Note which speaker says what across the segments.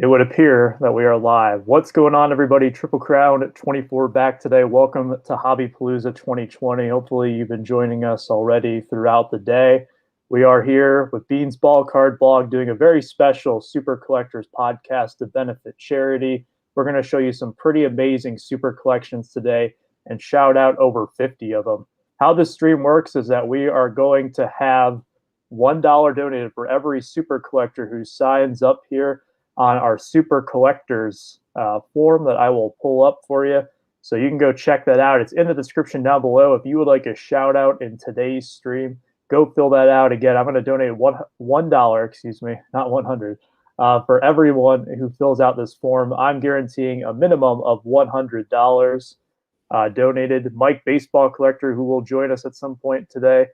Speaker 1: It would appear that we are live. What's going on, everybody? Triple Crown 24 back today. Welcome to hobbypalooza 2020. Hopefully you've been joining us already throughout the day. We are here with Bean's Ball Card Blog doing a very special Super Collectors podcast to benefit charity. We're going to show you some pretty amazing super collections today and shout out over 50 of them. How this stream works is that we are going to have $1 donated for every super collector who signs up here on our super collectors form that I will pull up for you. So you can go check that out. It's in the description down below. If you would like a shout out in today's stream, go fill that out. Again, I'm going to donate $1, excuse me, not 100, for everyone who fills out this form. I'm guaranteeing a minimum of $100 donated. Mike, baseball collector, who will join us at some point today,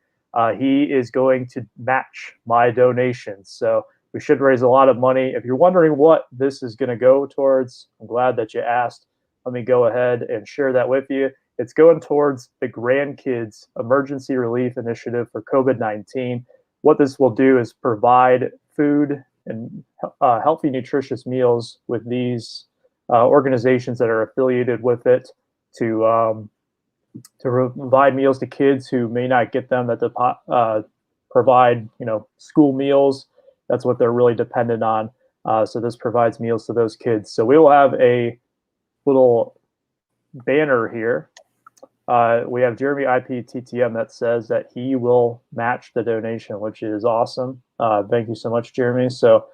Speaker 1: he is going to match my donations. So we should raise a lot of money. If you're wondering what this is going to go towards, I'm glad that you asked. Let me go ahead and share that with you. It's going towards the Grandkids Emergency Relief Initiative for COVID-19. What this will do is provide food and healthy, nutritious meals with these organizations that are affiliated with it to provide meals to kids who may not get them, that provide school meals. That's what they're really dependent on. So this provides meals to those kids. So we will have a little banner here. We have Jeremy IPTTM that says that he will match the donation, which is awesome. Thank you so much, Jeremy. So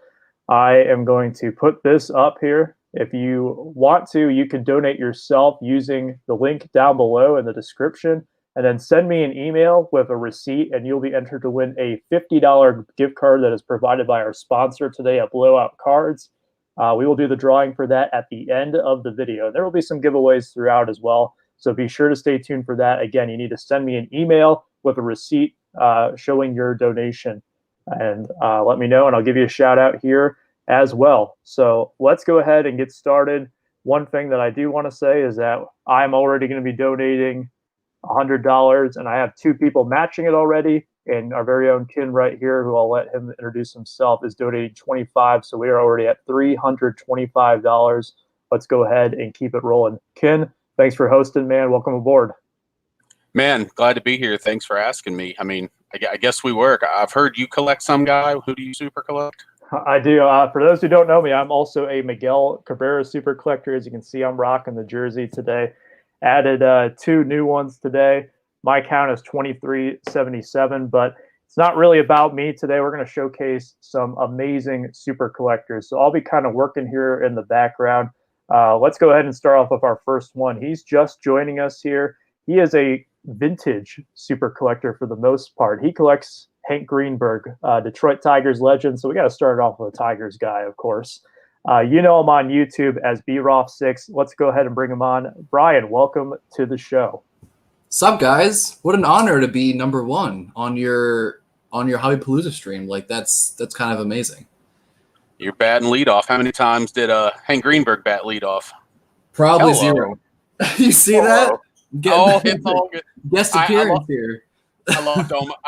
Speaker 1: I am going to put this up here. If you want to, you can donate yourself using the link down below in the description. And then send me an email with a receipt, and you'll be entered to win a $50 gift card that is provided by our sponsor today at Blowout Cards. We will do the drawing for that at the end of the video. There will be some giveaways throughout as well, so be sure to stay tuned for that. Again, you need to send me an email with a receipt showing your donation, and let me know, and I'll give you a shout out here as well. So let's go ahead and get started. One thing that I do want to say is that I'm already going to be donating $100, and I have two people matching it already, and our very own Ken right here, who I'll let him introduce himself, is donating $25. So we are already at $325. Let's go ahead and keep it rolling. Ken, thanks for hosting, man. Welcome aboard.
Speaker 2: Man, glad to be here. Thanks for asking me. I mean, I guess we work. I've heard you collect some guy. Who do you super collect?
Speaker 1: I do. For those who don't know me, I'm also a Miguel Cabrera super collector. As you can see, I'm rocking the jersey today. Added two new ones today. My count is 2377, but it's not really about me today. We're going to showcase some amazing super collectors. So I'll be kind of working here in the background. Let's go ahead and start off with our first one. He's just joining us here. He is a vintage super collector for the most part. He collects Hank Greenberg, Detroit Tigers legend. So we got to start off with a Tigers guy, of course. You know him on YouTube as BRoff6. Let's go ahead and bring him on. Brian, welcome to the show.
Speaker 3: Sup, guys? What an honor to be number one on your hobbypalooza stream. Like that's kind of amazing.
Speaker 2: You're batting leadoff. How many times did Hank Greenberg bat leadoff?
Speaker 3: Probably zero. You see that?
Speaker 2: It's all good.
Speaker 3: Guest appearance here.
Speaker 2: I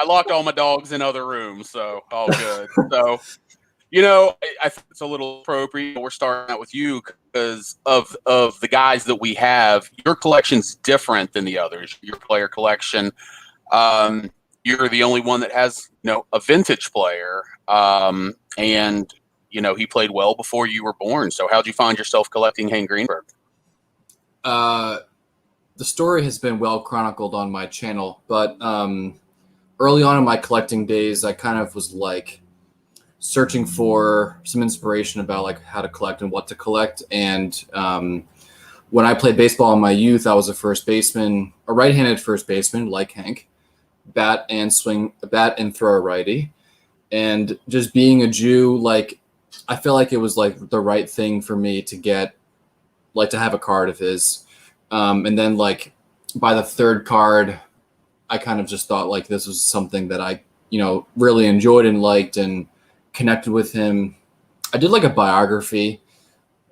Speaker 2: locked all my dogs in other rooms, so all good. So. I think it's a little appropriate. We're starting out with you because of the guys that we have. Your collection's different than the others. Your player collection, you're the only one that has, a vintage player. And he played well before you were born. So how'd you find yourself collecting Hank Greenberg?
Speaker 3: The story has been well chronicled on my channel, but early on in my collecting days, I kind of was like searching for some inspiration about like how to collect and what to collect. And when I played baseball in my youth, I was a first baseman, a right-handed first baseman like Hank, bat and throw a righty. And just being a Jew, like I felt like it was like the right thing for me to get, like to have a card of his. And then like by the third card, I kind of just thought like this was something that I, really enjoyed and liked and connected with him. I did like a biography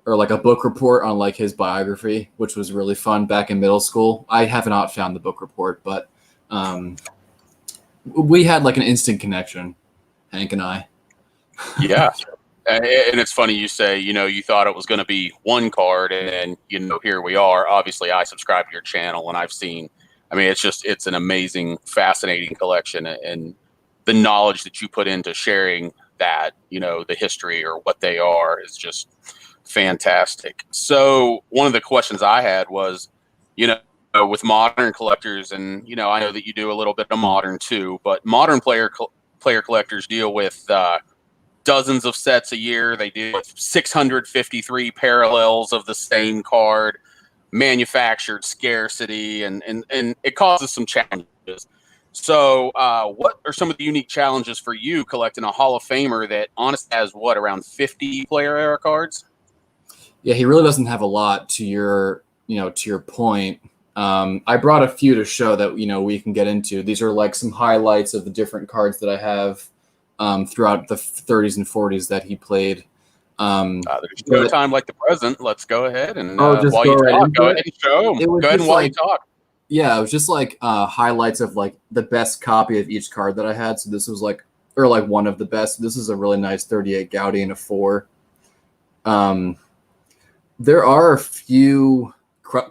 Speaker 3: or like a book report on like his biography, which was really fun back in middle school. I have not found the book report, but we had like an instant connection, Hank and I.
Speaker 2: Yeah. And it's funny you say, you thought it was going to be one card, and then, here we are. Obviously, I subscribe to your channel, and I've seen. I mean, it's an amazing, fascinating collection, and the knowledge that you put into sharing that, the history or what they are is just fantastic. So one of the questions I had was, with modern collectors, and I know that you do a little bit of modern too, but modern player collectors deal with dozens of sets a year. They deal with 653 parallels of the same card, manufactured scarcity, and it causes some challenges. So what are some of the unique challenges for you collecting a Hall of Famer that honestly has around 50 player era cards?
Speaker 3: Yeah, he really doesn't have a lot, to your point. I brought a few to show that, we can get into. These are like some highlights of the different cards that I have throughout the 30s and 40s that he played.
Speaker 2: There's no time like the present. Let's go ahead and
Speaker 3: while you talk,
Speaker 2: go ahead and show them. Go ahead and while you talk.
Speaker 3: Yeah, it was just like highlights of like the best copy of each card that I had. So this was like one of the best. This is a really nice 38 Gaudi and a 4. There are a few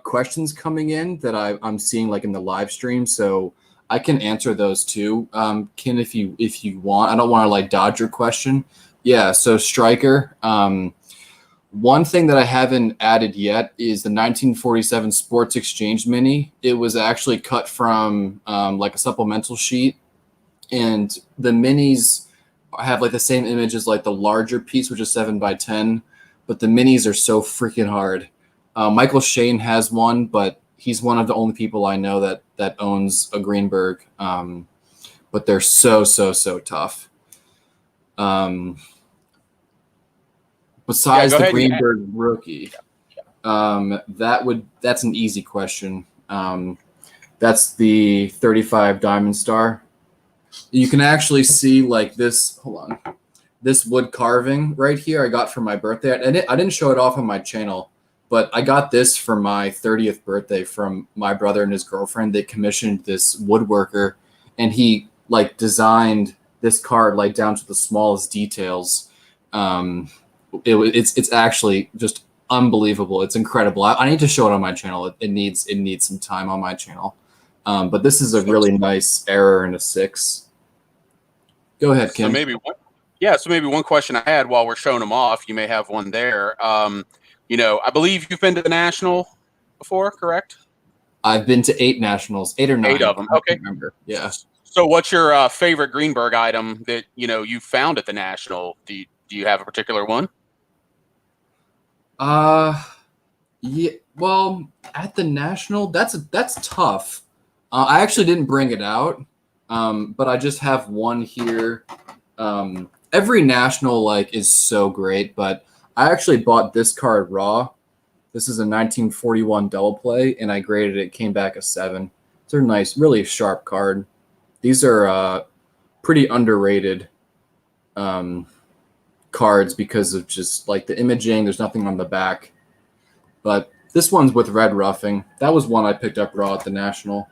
Speaker 3: questions coming in that I'm seeing like in the live stream, so I can answer those too, Ken, if you want. I don't want to like dodge your question. Yeah, so Striker. One thing that I haven't added yet is the 1947 Sports Exchange Mini. It was actually cut from like a supplemental sheet, and the minis have like the same image as like the larger piece, which is 7x10, but the minis are so freaking hard. Michael Shane has one, but he's one of the only people I know that owns a Greenberg. But they're so tough. Besides the Greenberg rookie, that's an easy question. That's the 35 Diamond Star. You can actually see like this. Hold on, this wood carving right here I got for my birthday. I didn't show it off on my channel, but I got this for my 30th birthday from my brother and his girlfriend. They commissioned this woodworker, and he like designed this card like down to the smallest details. It's actually just unbelievable. It's incredible. I need to show it on my channel. It needs some time on my channel. But this is a really nice error and a 6. Go ahead, Kim.
Speaker 2: So maybe one question I had while we're showing them off, you may have one there. I believe you've been to the National before, correct?
Speaker 3: I've been to 8 Nationals, 8 or 9.
Speaker 2: 8 of them. Okay.
Speaker 3: Remember. Yeah.
Speaker 2: So what's your favorite Greenberg item that, you found at the National? Do you have a particular one?
Speaker 3: Yeah. Well, at the National, that's tough. I actually didn't bring it out, but I just have one here. Every National like is so great, but I actually bought this card raw. This is a 1941 double play, and I graded it. Came back a 7. It's a nice, really sharp card. These are pretty underrated cards because of just like the imaging. There's nothing on the back, but this one's with red roughing. That was one I picked up raw at the National.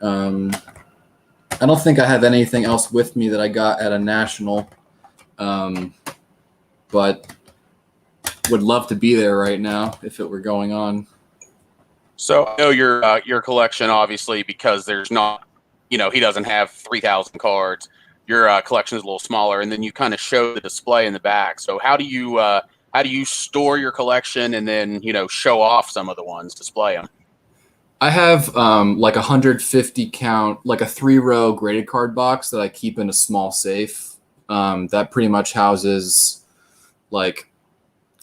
Speaker 3: I don't think I have anything else with me that I got at a National, but would love to be there right now if it were going on.
Speaker 2: So I know your collection, obviously, because there's not, he doesn't have 3,000 cards. Your collection is a little smaller, and then you kind of show the display in the back. So how do you store your collection and then show off some of the ones, display them?
Speaker 3: I have like 150 count, like a 3-row graded card box that I keep in a small safe. That pretty much houses like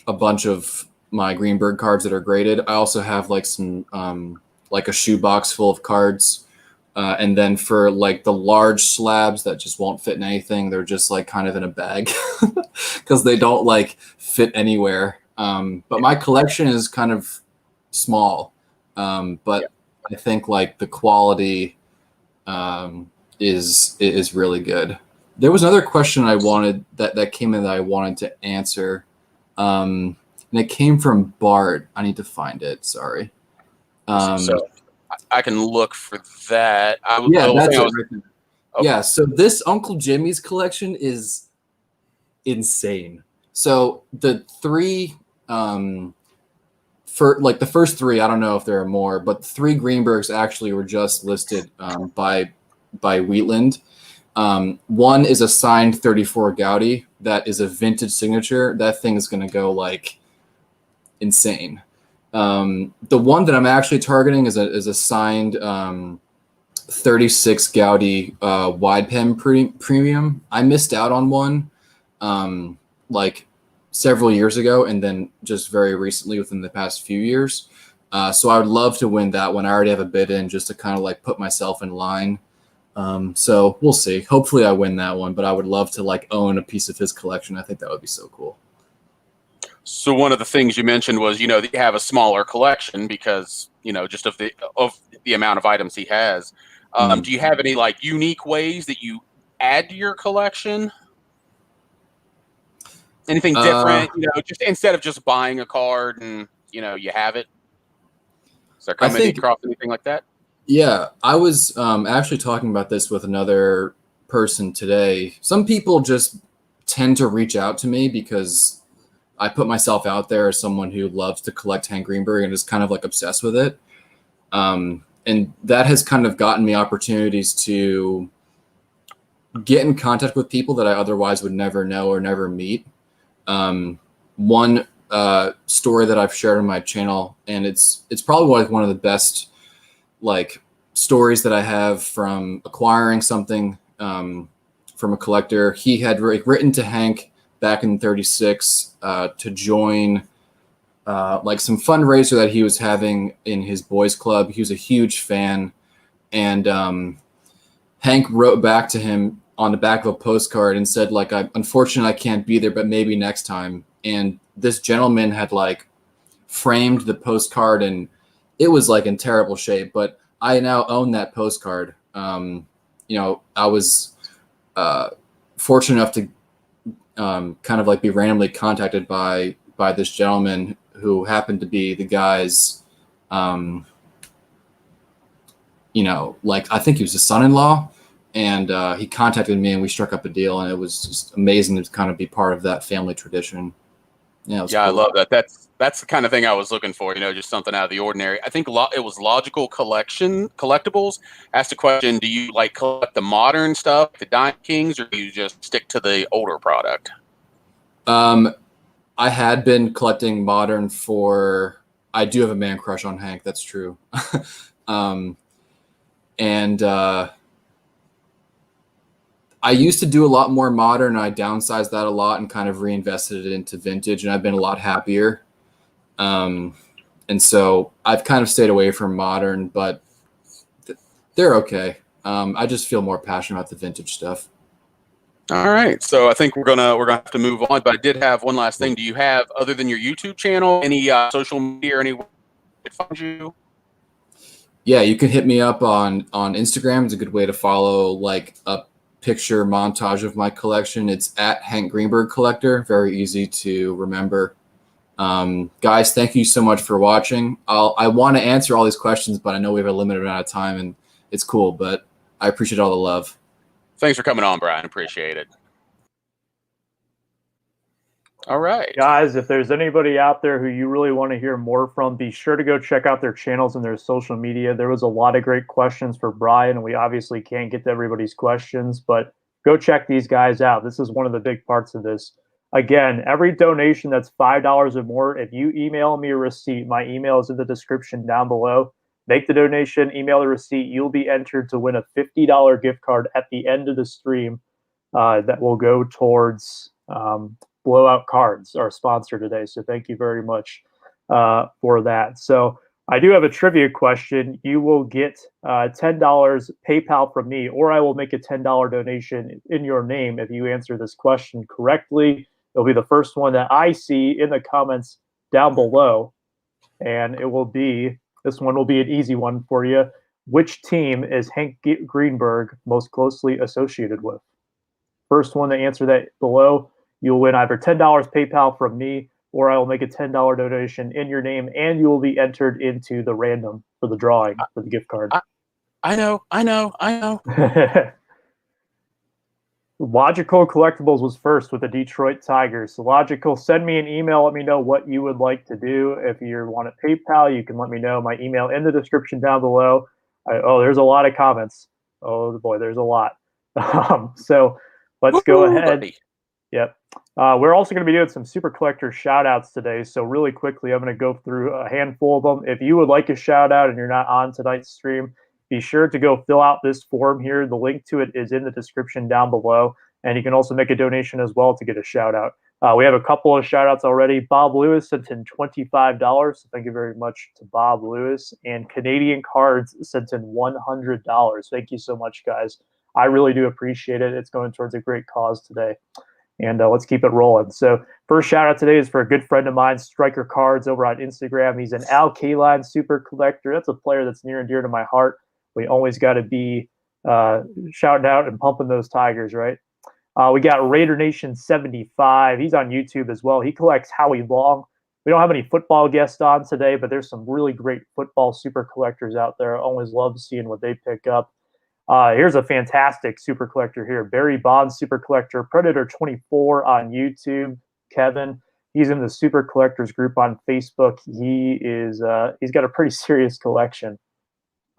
Speaker 3: a bunch of my Greenberg cards that are graded. I also have like some like a shoebox full of cards. And then for like the large slabs that just won't fit in anything, they're just like kind of in a bag because they don't like fit anywhere. But my collection is kind of small. But I think like the quality is really good. There was another question I wanted that came in that I wanted to answer. And it came from Bart. I need to find it. Sorry.
Speaker 2: So I can look for that.
Speaker 3: Yeah, so this Uncle Jimmy's collection is insane. So the three, for like the first three, I don't know if there are more, but 3 Greenbergs actually were just listed by Wheatland. One is a signed 34 Gaudi that is a vintage signature. That thing is going to go like insane. The one that I'm actually targeting is a signed 36 Gaudi wide pen premium. I missed out on one like several years ago, and then just very recently within the past few years. So I would love to win that one. I already have a bid in just to kind of like put myself in line. So we'll see. Hopefully I win that one, but I would love to like own a piece of his collection. I think that would be so cool.
Speaker 2: So one of the things you mentioned was, that you have a smaller collection because, just of the amount of items he has. Do you have any like unique ways that you add to your collection? Anything different, just instead of just buying a card and, you have it? Is there coming across anything like that?
Speaker 3: Yeah, I was actually talking about this with another person today. Some people just tend to reach out to me because I put myself out there as someone who loves to collect Hank Greenberg and is kind of like obsessed with it. And that has kind of gotten me opportunities to get in contact with people that I otherwise would never know or never meet. One story that I've shared on my channel, and it's probably like one of the best like stories that I have from acquiring something from a collector. He had written to Hank back in 36 to join like some fundraiser that he was having in his boys club. He was a huge fan, and Hank wrote back to him on the back of a postcard and said, like, unfortunately I can't be there, but maybe next time. And this gentleman had like framed the postcard, and it was like in terrible shape, but I now own that postcard. I was fortunate enough to kind of like be randomly contacted by this gentleman who happened to be the guy's, like I think he was his son-in-law, and he contacted me and we struck up a deal, and it was just amazing to kind of be part of that family tradition. Yeah, cool.
Speaker 2: I love that. That's the kind of thing I was looking for, just something out of the ordinary. I think it was Logical Collectibles asked a question, do you like collect the modern stuff, the Diamond Kings, or do you just stick to the older product?
Speaker 3: I had been collecting modern I do have a man crush on Hank, that's true. And I used to do a lot more modern. I downsized that a lot and kind of reinvested it into vintage, and I've been a lot happier. And so I've kind of stayed away from modern, but they're okay. I just feel more passionate about the vintage stuff.
Speaker 2: All right, so I think we're gonna have to move on. But I did have one last thing. Do you have, other than your YouTube channel, any social media or anywhere to find you?
Speaker 3: Yeah, you can hit me up on Instagram. It's a good way to follow like a picture montage of my collection. It's at Hank Greenberg Collector. Very easy to remember. Guys, thank you so much for watching. I want to answer all these questions, but I know we have a limited amount of time, and it's cool, but I appreciate all the love.
Speaker 2: Thanks for coming on, Brian. Appreciate it. All right.
Speaker 1: Guys, if there's anybody out there who you really want to hear more from, be sure to go check out their channels and their social media. There was a lot of great questions for Brian, and we obviously can't get to everybody's questions, but go check these guys out. This is one of the big parts of this. Again, every donation that's $5 or more, if you email me a receipt, my email is in the description down below. Make the donation, email the receipt. You'll be entered to win a $50 gift card at the end of the stream that will go towards Blowout Cards, our sponsor today. So thank you very much for that. So I do have a trivia question. You will get $10 PayPal from me, or I will make a $10 donation in your name if you answer this question correctly. It'll be the first one that I see in the comments down below, and this one will be an easy one for you. Which team is Hank Greenberg most closely associated with? First one to answer that below, you'll win either $10 PayPal from me, or I will make a $10 donation in your name, and you will be entered into the random for the drawing for the gift card.
Speaker 2: I know.
Speaker 1: Logical Collectibles was first with the Detroit Tigers. So Logical, send me an email. Let me know what you would like to do. If you want to PayPal, you can let me know. My email in the description down below. There's a lot of comments. Oh boy, there's a lot. So let's go ahead.
Speaker 2: Buddy.
Speaker 1: Yep. We're also going to be doing some super collector shout outs today. So really quickly, I'm going to go through a handful of them. If you would like a shout out and you're not on tonight's stream, be sure to go fill out this form here. The link to it is in the description down below. And you can also make a donation as well to get a shout out. We have a couple of shout outs already. Bob Lewis sent in $25. So thank you very much to Bob Lewis. And Canadian Cards sent in $100. Thank you so much, guys. I really do appreciate it. It's going towards a great cause today. And let's keep it rolling. So first shout out today is for a good friend of mine, Striker Cards over on Instagram. He's an Al Kaline super collector. That's a player that's near and dear to my heart. We always got to be shouting out and pumping those Tigers, right? We got Raider Nation 75. He's on YouTube as well. He collects Howie Long. We don't have any football guests on today, but there's some really great football super collectors out there. I always love seeing what they pick up. Here's a fantastic super collector here. Barry Bonds super collector, Predator 24 on YouTube. Kevin, he's in the super collectors group on Facebook. He's got a pretty serious collection.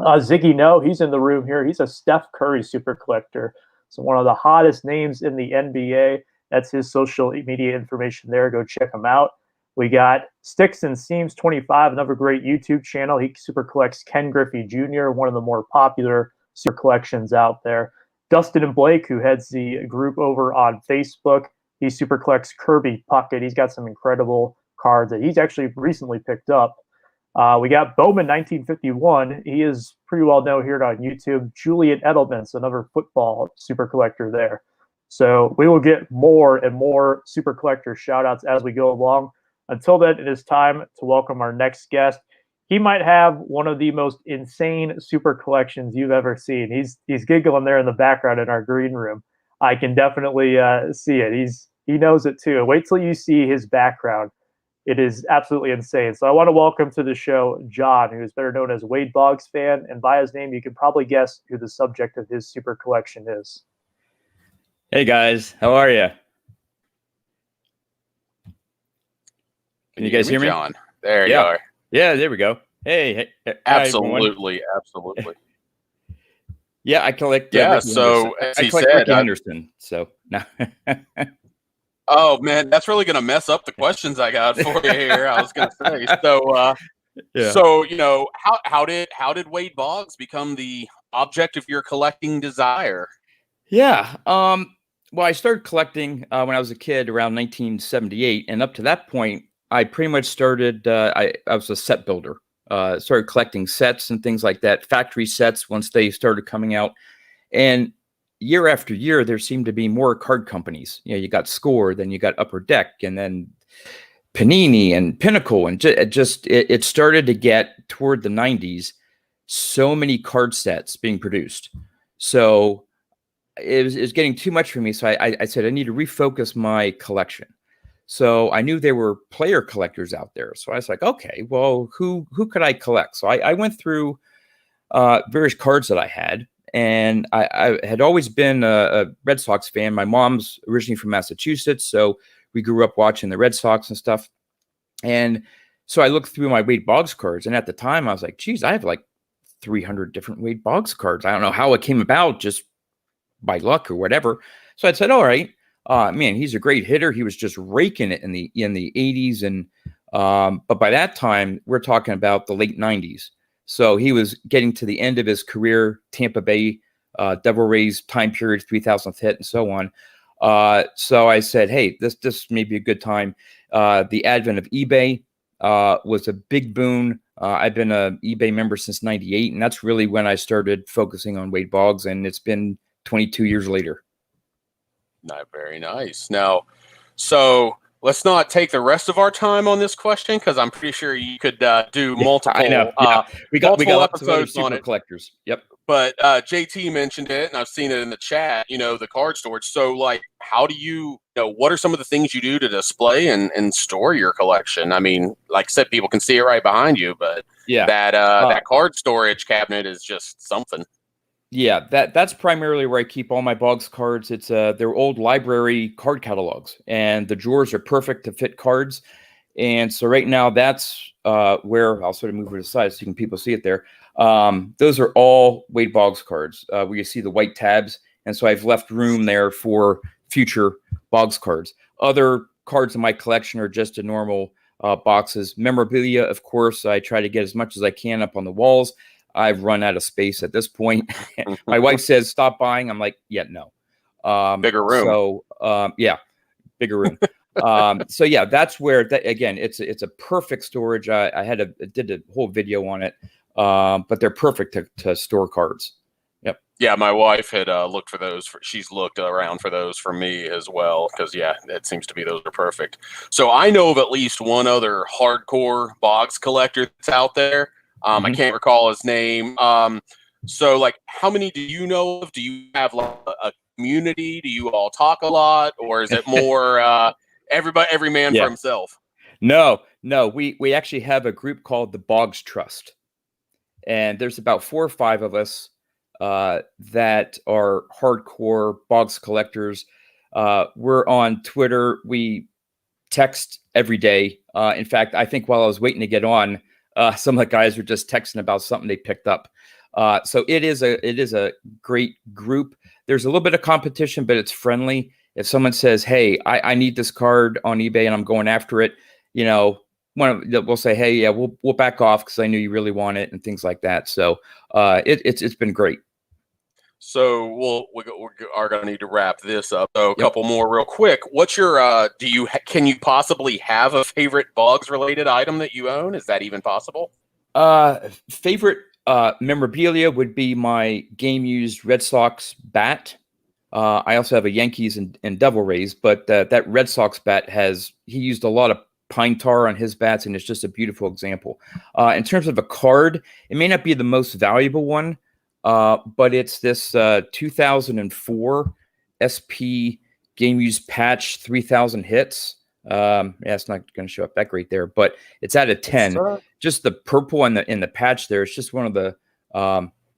Speaker 1: Ziggy No, he's in the room here. He's a Steph Curry super collector. So one of the hottest names in the NBA. That's his social media information there. Go check him out. We got Sticks and Seams 25, another great YouTube channel. He super collects Ken Griffey Jr., one of the more popular super collections out there. Dustin and Blake, who heads the group over on Facebook, he super collects Kirby Puckett. He's got some incredible cards that he's actually recently picked up. We got Bowman 1951. He is pretty well known here on YouTube. Julian Edelman's another football super collector there. So we will get more and more super collector shout outs as we go along. Until then, it is time to welcome our next guest. He might have one of the most insane super collections you've ever seen. He's giggling there in the background in our green room. I can definitely see it. He knows it too. Wait till you see his background. It is absolutely insane. So I want to welcome to the show John, who is better known as Wade Boggs fan, and by his name, you can probably guess who the subject of his super collection is.
Speaker 4: Hey guys, how are you? Can you guys hear me?
Speaker 2: John? There you are.
Speaker 4: Yeah, there we go. Hey,
Speaker 2: absolutely.
Speaker 4: Yeah, I collect.
Speaker 2: So
Speaker 4: as he said, Ricky Henderson. So now.
Speaker 2: Oh man, that's really going to mess up the questions I got for you here. I was going to say. So, So you know, how did Wade Boggs become the object of your collecting desire?
Speaker 4: Yeah. Well, I started collecting when I was a kid around 1978, and up to that point, I pretty much started. I was a set builder. Started collecting sets and things like that, factory sets once they started coming out, and year after year, there seemed to be more card companies. You know, you got Score, then you got Upper Deck, and then Panini and Pinnacle, and it started to get toward the 90s. So many card sets being produced, so it was getting too much for me. So I said I need to refocus my collection. So I knew there were player collectors out there. So I was like, okay, well, who could I collect? So I went through various cards that I had. And I had always been a Red Sox fan. My mom's originally from Massachusetts, so we grew up watching the Red Sox and stuff. And so I looked through my Wade Boggs cards, and at the time I was like, geez, I have like 300 different Wade Boggs cards. I don't know how it came about, just by luck or whatever. So I said, all right, man, he's a great hitter. He was just raking it in the 80s. And but by that time, we're talking about the late 90s. So he was getting to the end of his career, Tampa Bay, Devil Rays time period, 3,000th hit, and so on. So I said, hey, this may be a good time. The advent of eBay was a big boon. I've been an eBay member since '98, and that's really when I started focusing on Wade Boggs, and it's been 22 years later.
Speaker 2: Not very nice. Now, so let's not take the rest of our time on this question because I'm pretty sure you could do multiple.
Speaker 4: I know. We got lots of other super collectors. Yep.
Speaker 2: But JT mentioned it, and I've seen it in the chat. You know, the card storage. So, like, how do you know? What are some of the things you do to display and store your collection? I mean, like I said, people can see it right behind you, but that card storage cabinet is just something.
Speaker 4: Yeah, that's primarily where I keep all my Boggs cards. It's they're old library card catalogs, and the drawers are perfect to fit cards. And so right now, that's where I'll sort of move it aside so people see it there. Those are all Wade Boggs cards where you see the white tabs. And so I've left room there for future Boggs cards. Other cards in my collection are just a normal boxes. Memorabilia, of course, I try to get as much as I can up on the walls. I've run out of space at this point. My wife says, stop buying. I'm like, yeah, no.
Speaker 2: Bigger room.
Speaker 4: So, yeah, bigger room. So yeah, that's where again, it's a perfect storage. I did a whole video on it, but they're perfect to store cards. Yep.
Speaker 2: Yeah, my wife had looked for those. She's looked around for those for me as well because yeah, it seems to be those are perfect. So I know of at least one other hardcore Boggs collector that's out there. I can't recall his name. So like, how many do you know of? Do you have like a community? Do you all talk a lot, or is it more every man for himself?
Speaker 4: No. We actually have a group called the Boggs Trust, and there's about 4 or 5 of us that are hardcore Boggs collectors. We're on Twitter. We text every day. In fact, I think while I was waiting to get on, some of the guys were just texting about something they picked up. So it is a great group. There's a little bit of competition, but it's friendly. If someone says, "Hey, I need this card on eBay and I'm going after it," you know, we'll say, "Hey, yeah, we'll back off because I knew you really want it," and things like that. So it's been great.
Speaker 2: So we are going to need to wrap this up. So a couple more real quick. What's your can you possibly have a favorite Boggs related item that you own? Is that even possible?
Speaker 4: Favorite memorabilia would be my game used Red Sox bat. I also have a Yankees and Devil Rays, but that Red Sox bat he used a lot of pine tar on his bats, and it's just a beautiful example. In terms of a card, it may not be the most valuable one, but it's this 2004 SP game used patch 3000 hits. Yeah, it's not going to show up that great there, but it's out of 10. Just the purple in the patch there. It's just one of the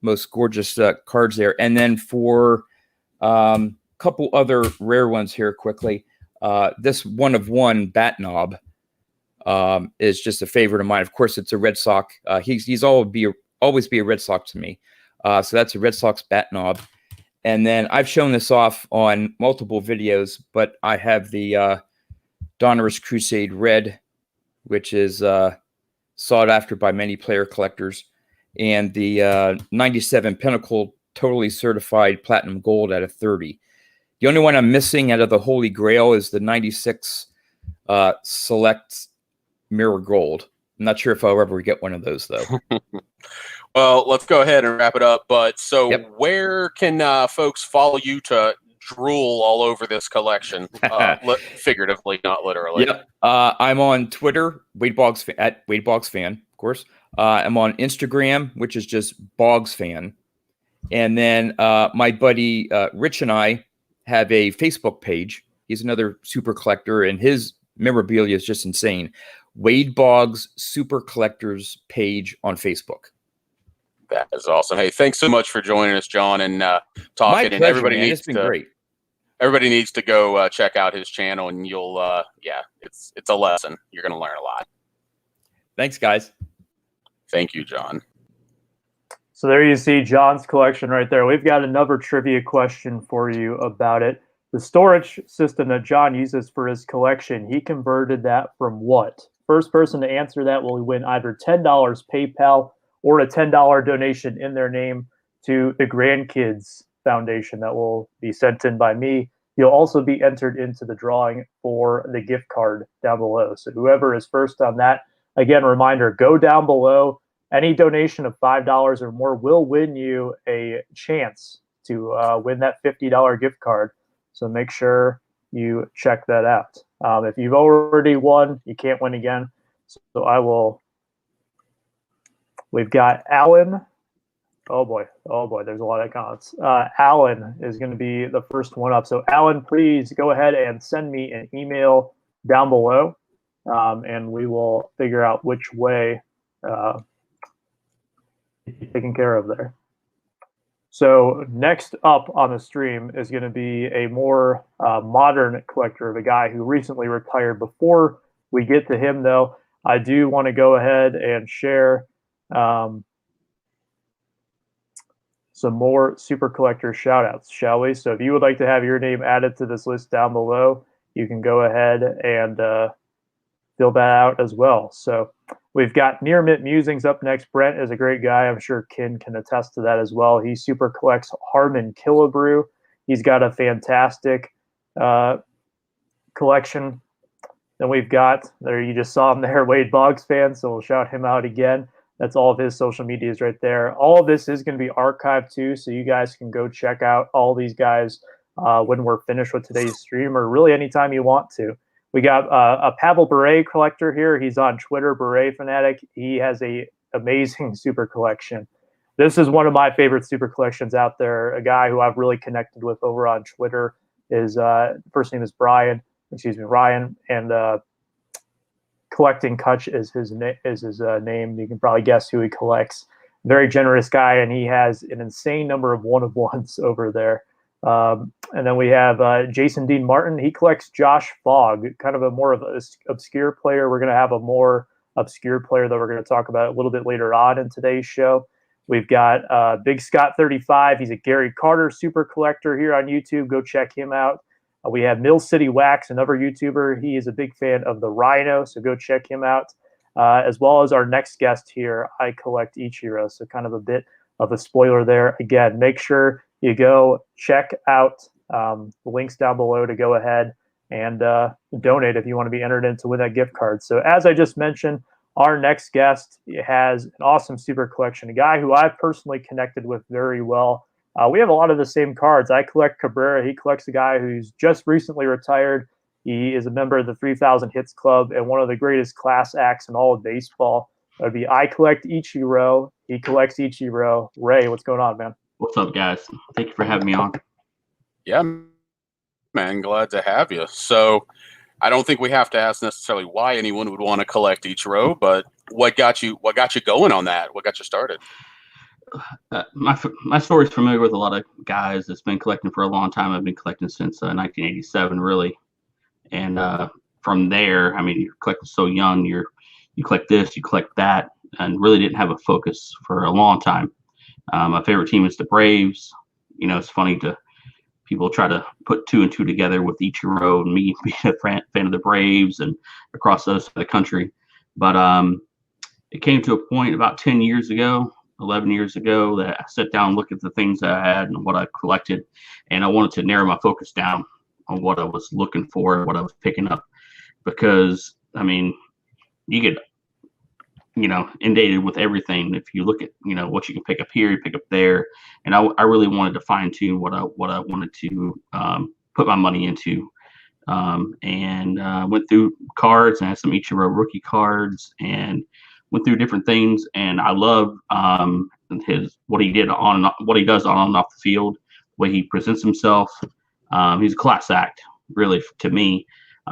Speaker 4: most gorgeous cards there. And then for a couple other rare ones here quickly, this 1 of 1 bat knob is just a favorite of mine. Of course, it's a Red Sox. He's always be a Red Sox to me. So that's a Red Sox bat knob. And then I've shown this off on multiple videos, but I have the Donruss Crusade Red, which is sought after by many player collectors, and the 97 Pinnacle Totally Certified Platinum Gold out of 30. The only one I'm missing out of the Holy Grail is the 96 Select Mirror Gold. I'm not sure if I'll ever get one of those, though.
Speaker 2: Well, let's go ahead and wrap it up. But so where can folks follow you to drool all over this collection? Figuratively, not literally.
Speaker 4: Yep. I'm on Twitter, at Wade Boggs Fan, of course. I'm on Instagram, which is just Boggs Fan. And then my buddy Rich and I have a Facebook page. He's another super collector, and his memorabilia is just insane. Wade Boggs Super Collectors page on Facebook.
Speaker 2: That is awesome. Hey, thanks so much for joining us, John, and talking.
Speaker 4: My pleasure,
Speaker 2: and everybody
Speaker 4: man.
Speaker 2: needs
Speaker 4: It's been great.
Speaker 2: Everybody needs to go check out his channel, and you'll it's a lesson. You're going to learn a lot.
Speaker 4: Thanks, guys.
Speaker 2: Thank you, John.
Speaker 1: So there you see John's collection right there. We've got another trivia question for you about it. The storage system that John uses for his collection, he converted that from what? First person to answer that will win either $10 PayPal or a $10 donation in their name to the Grandkids Foundation that will be sent in by me. You'll also be entered into the drawing for the gift card down below. So whoever is first on that, again, reminder, go down below. Any donation of $5 or more will win you a chance to win that $50 gift card. So make sure you check that out. If you've already won, you can't win again. So I will. We've got Alan. Oh boy, there's a lot of comments. Alan is going to be the first one up. So Alan, please go ahead and send me an email down below, and we will figure out which way you're taken care of there. So next up on the stream is going to be a more modern collector, the guy who recently retired. Before we get to him, though, I do want to go ahead and share some more super collector shout outs, shall we? So if you would like to have your name added to this list down below, you can go ahead and fill that out as well. So we've got Near Mint Musings up next. Brent is a great guy. I'm sure Kin can attest to that as well. He super collects Harmon Killebrew. He's got a fantastic collection. Then we've got, there you just saw him there, Wade Boggs fan, so we'll shout him out again. That's all of his social medias right there. All of this is going to be archived too, so you guys can go check out all these guys when we're finished with today's stream, or really anytime you want to. We got a Pavel Bure collector here. He's on Twitter, Bure Fanatic. He has a amazing super collection. This is one of my favorite super collections out there. A guy who I've really connected with over on Twitter is first name is Ryan, and Collecting Kutch is his name. You can probably guess who he collects. Very generous guy, and he has an insane number of one-of-ones over there. And then we have Jason Dean Martin. He collects Josh Fogg, kind of a more of an obscure player. We're going to have a more obscure player that we're going to talk about a little bit later on in today's show. We've got Big Scott 35. He's a Gary Carter super collector here on YouTube. Go check him out. We have Mill City Wax, another YouTuber. He is a big fan of the Rhino, so go check him out. As well as our next guest here, I collect Ichiro, so kind of a bit of a spoiler there. Again, make sure you go check out the links down below to go ahead and donate if you want to be entered in to win that gift card. So as I just mentioned, our next guest has an awesome super collection, a guy who I've personally connected with very well. We have a lot of the same cards. I collect Cabrera. He collects a guy who's just recently retired. He is a member of the 3000 Hits Club and one of the greatest class acts in all of baseball. That would be I collect Ichiro. He collects Ichiro. Ray, what's going on, man?
Speaker 5: What's up, guys? Thank you for having me on.
Speaker 2: Yeah, man, glad to have you. So I don't think we have to ask necessarily why anyone would want to collect Ichiro, but what got you going on that? What got you started?
Speaker 5: My story's familiar with a lot of guys that's been collecting for a long time. I've been collecting since 1987, really. And from there, I mean, you're collecting so young. You collect this, you collect that, and really didn't have a focus for a long time. My favorite team is the Braves. You know, it's funny to people try to put two and two together with Ichiro and me being a fan of the Braves and across the country. But it came to a point about 10 years ago, 11 years ago, that I sat down and looked at the things that I had and what I collected, and I wanted to narrow my focus down on what I was looking for and what I was picking up. Because, I mean, you get, inundated with everything. If you look at, what you can pick up here, you pick up there. And I really wanted to fine tune what I wanted to put my money into. And went through cards and had some Ichiro rookie cards and went through different things. And I love what he does on and off the field, the way he presents himself. He's a class act, really, to me.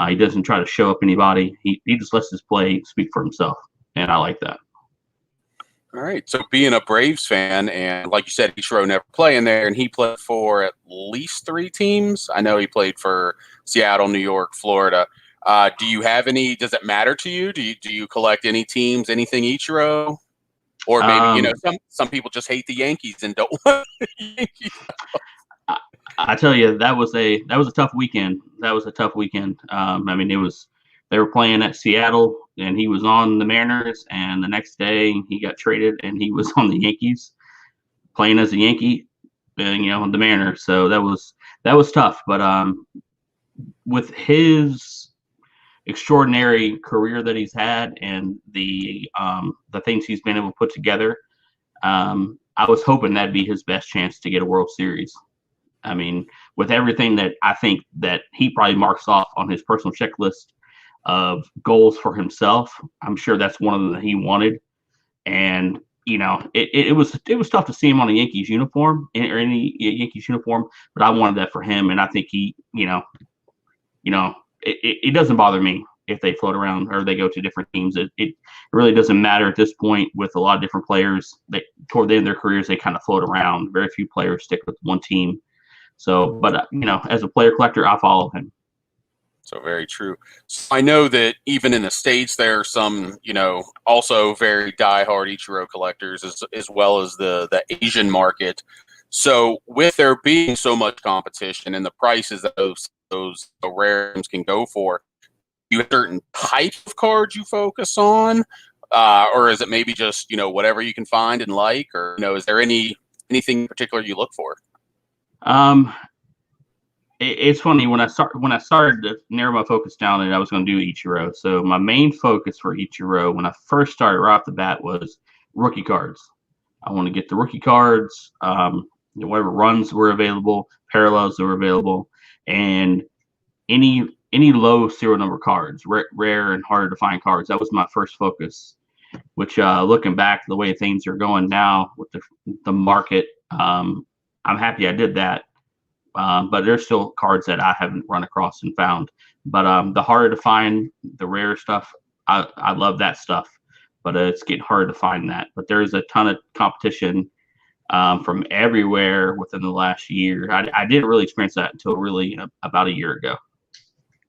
Speaker 5: He doesn't try to show up anybody. He just lets his play speak for himself. And I like that.
Speaker 2: All right. So being a Braves fan, and like you said, Ichiro never playing there, and he played for at least 3 teams. I know he played for Seattle, New York, Florida. Do you have any? Does it matter to you? Do you collect any teams, anything Ichiro? Or maybe some people just hate the Yankees and don't want the Yankees.
Speaker 5: I tell you, that was a tough weekend. That was a tough weekend. I mean, they were playing at Seattle, and he was on the Mariners, and the next day he got traded, and he was on the Yankees, playing as a Yankee, on the Mariners. So that was tough. But with his extraordinary career that he's had and the things he's been able to put together, I was hoping that'd be his best chance to get a World Series. I mean, with everything that I think that he probably marks off on his personal checklist of goals for himself, I'm sure that's one of them that he wanted. And it was tough to see him on a Yankees uniform or any Yankees uniform, but I wanted that for him, and I think he, it doesn't bother me. if they float around or they go to different teams. It really doesn't matter at this point with a lot of different players. They, toward the end of their careers, they kind of float around. Very few players stick with one team. So, but as a player collector, I follow him.
Speaker 2: So very true. So I know that even in the States, there are some, also very diehard Ichiro collectors as well as the Asian market. So with there being so much competition and the prices that those rare items can go for, do you have certain type of cards you focus on? Or is it maybe just, whatever you can find and like, or, is there anything in particular you look for?
Speaker 5: It's funny when I started to narrow my focus down, and I was going to do Ichiro. So my main focus for Ichiro when I first started right off the bat was rookie cards. I want to get the rookie cards, whatever runs were available, parallels that were available, and any low serial number cards, rare and harder to find cards. That was my first focus. Which looking back, the way things are going now with the market, I'm happy I did that. But there's still cards that I haven't run across and found. But the harder to find, the rare stuff, I love that stuff. But it's getting harder to find that. But there's a ton of competition from everywhere within the last year. I didn't really experience that until really about a year ago.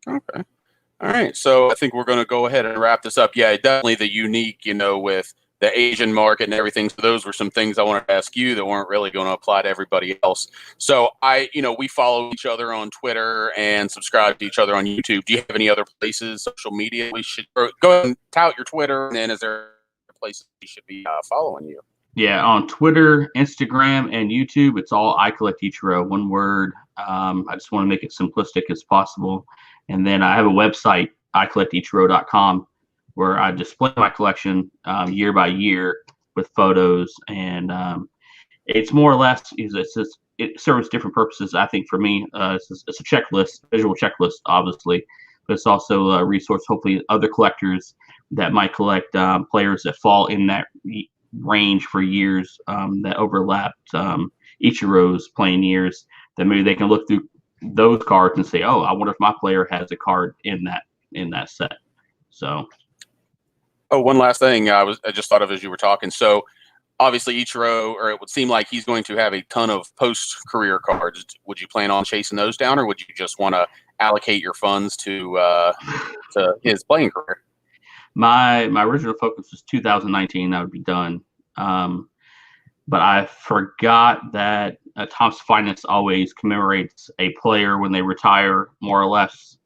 Speaker 2: Okay. All right. So I think we're going to go ahead and wrap this up. Yeah, definitely the unique, with the Asian market and everything. So those were some things I wanted to ask you that weren't really going to apply to everybody else. So we follow each other on Twitter and subscribe to each other on YouTube. Do you have any other places, social media we should go ahead and tout your Twitter? And then is there places we should be following you?
Speaker 5: Yeah, on Twitter, Instagram, and YouTube, it's all I Collect Ichiro, one word. I just want to make it simplistic as possible. And then I have a website, icollectichiro.com, where I display my collection year by year with photos, and it's more or less it serves different purposes. I think for me, it's a checklist, visual checklist, obviously, but it's also a resource. Hopefully, other collectors that might collect players that fall in that range for years that overlapped Ichiro's playing years, that maybe they can look through those cards and say, "Oh, I wonder if my player has a card in that set." So.
Speaker 2: Oh, one last thing I just thought of as you were talking. So obviously Ichiro, or it would seem like he's going to have a ton of post-career cards. Would you plan on chasing those down, or would you just want to allocate your funds to his playing career?
Speaker 5: My original focus was 2019. I would be done. But I forgot that Tom's Finest always commemorates a player when they retire, more or less.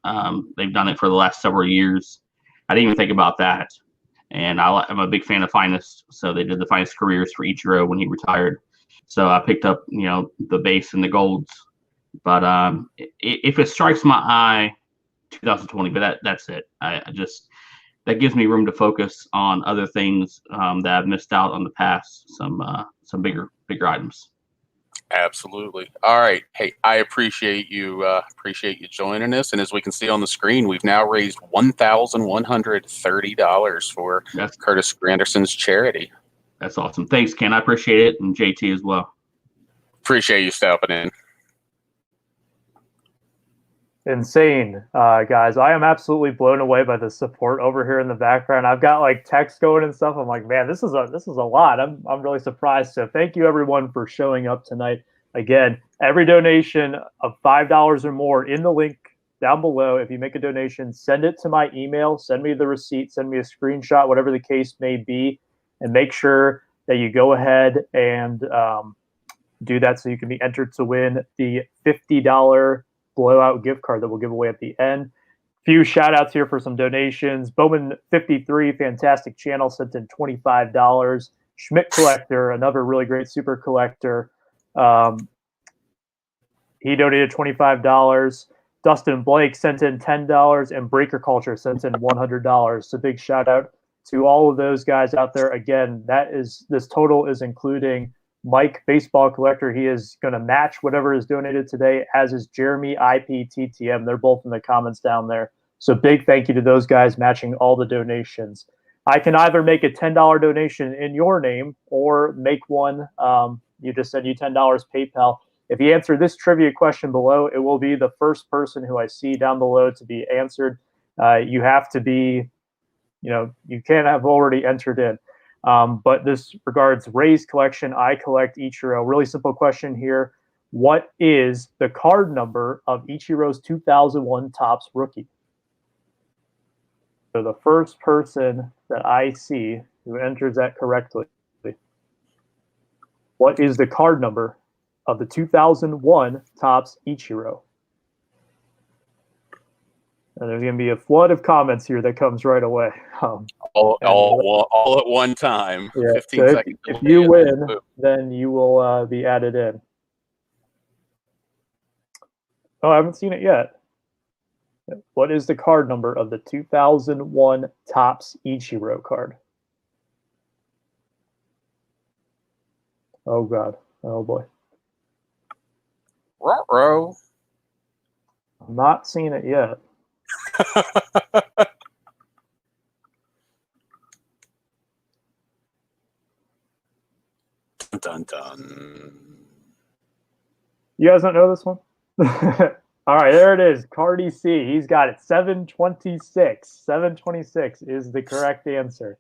Speaker 5: They've done it for the last several years. I didn't even think about that. And I'm a big fan of Finest, so they did the Finest careers for Ichiro when he retired. So I picked up, the base and the golds. But if it strikes my eye, 2020. But that's it. That gives me room to focus on other things that I've missed out on the past. Some bigger items.
Speaker 2: Absolutely. All right. Hey, I appreciate you joining us. And as we can see on the screen, we've now raised $1,130 for Curtis Granderson's charity.
Speaker 5: That's awesome. Thanks, Ken. I appreciate it, and JT as well.
Speaker 2: Appreciate you stepping in.
Speaker 1: Insane, guys. I am absolutely blown away by the support over here in the background. I've got like text going and stuff. I'm like, man, this is a lot. I'm really surprised. So thank you everyone for showing up tonight. Again, every donation of $5 or more in the link down below. If you make a donation, send it to my email, send me the receipt, send me a screenshot, whatever the case may be, and make sure that you go ahead and do that so you can be entered to win the $50 blowout gift card that we'll give away at the end. Few shout outs here for some donations. Bowman53, fantastic channel, sent in $25. Schmidt Collector, another really great super collector. He donated $25. Dustin Blake sent in $10, and Breaker Culture sent in $100. So big shout out to all of those guys out there. Again, this total is including Mike, baseball collector. He is going to match whatever is donated today, as is Jeremy, IPTTM. They're both in the comments down there. So big thank you to those guys matching all the donations. I can either make a $10 donation in your name or make one. You just send you $10 PayPal. If you answer this trivia question below, it will be the first person who I see down below to be answered. You have to be, you can't have already entered in. But this regards Ray's collection. I collect Ichiro. Really simple question here. What is the card number of Ichiro's 2001 Topps rookie? So the first person that I see who enters that correctly, what is the card number of the 2001 Topps Ichiro? And there's going to be a flood of comments here that comes right away.
Speaker 2: All at one time.
Speaker 1: Yeah,
Speaker 2: 15
Speaker 1: so
Speaker 2: seconds.
Speaker 1: if you win, then you will be added in. Oh, I haven't seen it yet. What is the card number of the 2001 Topps Ichiro card? Oh, God. Oh, boy.
Speaker 2: Ruh-roh.
Speaker 1: I'm not seeing it yet.
Speaker 2: Dun, dun.
Speaker 1: You guys don't know this one? All right, there it is. Cardi C. He's got it. 726. 726 is the correct answer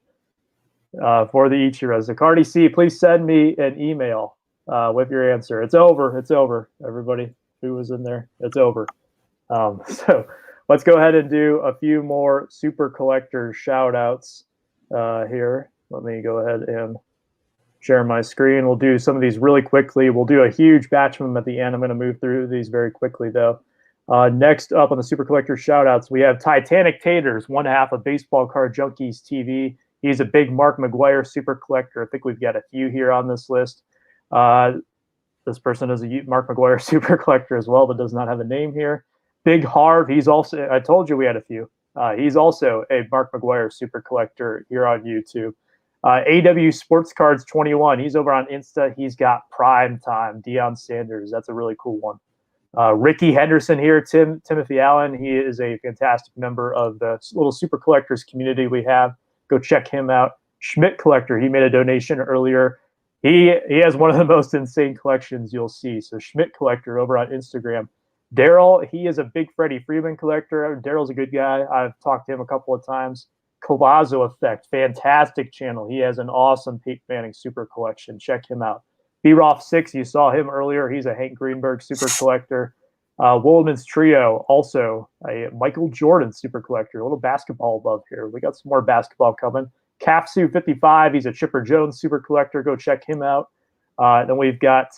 Speaker 1: for the Ichiros. So Cardi C, please send me an email with your answer. It's over. It's over. Everybody who was in there, it's over. So let's go ahead and do a few more super collector shout outs here. Let me go ahead and share my screen. We'll do some of these really quickly. We'll do a huge batch of them at the end. I'm going to move through these very quickly, though. Next up on the super collector shout outs, we have Titanic Taters, one half of Baseball Card Junkies TV. He's a big Mark McGwire super collector. I think we've got a few here on this list. This person is a Mark McGwire super collector as well, but does not have a name here. Big Harv, he's also, I told you we had a few. He's also a Mark McGwire super collector here on YouTube. AW Sports Cards 21, he's over on Insta. He's got Prime Time, Deion Sanders. That's a really cool one. Ricky Henderson here, Timothy Allen. He is a fantastic member of the little super collectors community we have. Go check him out. Schmidt Collector, he made a donation earlier. He has one of the most insane collections you'll see. So Schmidt Collector over on Instagram. Daryl, he is a big Freddie Freeman collector. Daryl's a good guy. I've talked to him a couple of times. Colazo Effect, fantastic channel. He has an awesome Pete Manning super collection. Check him out. B-Roth6, you saw him earlier. He's a Hank Greenberg super collector. Woolman's Trio, also a Michael Jordan super collector. A little basketball above here. We got some more basketball coming. Capsu55, he's a Chipper Jones super collector. Go check him out. Then we've got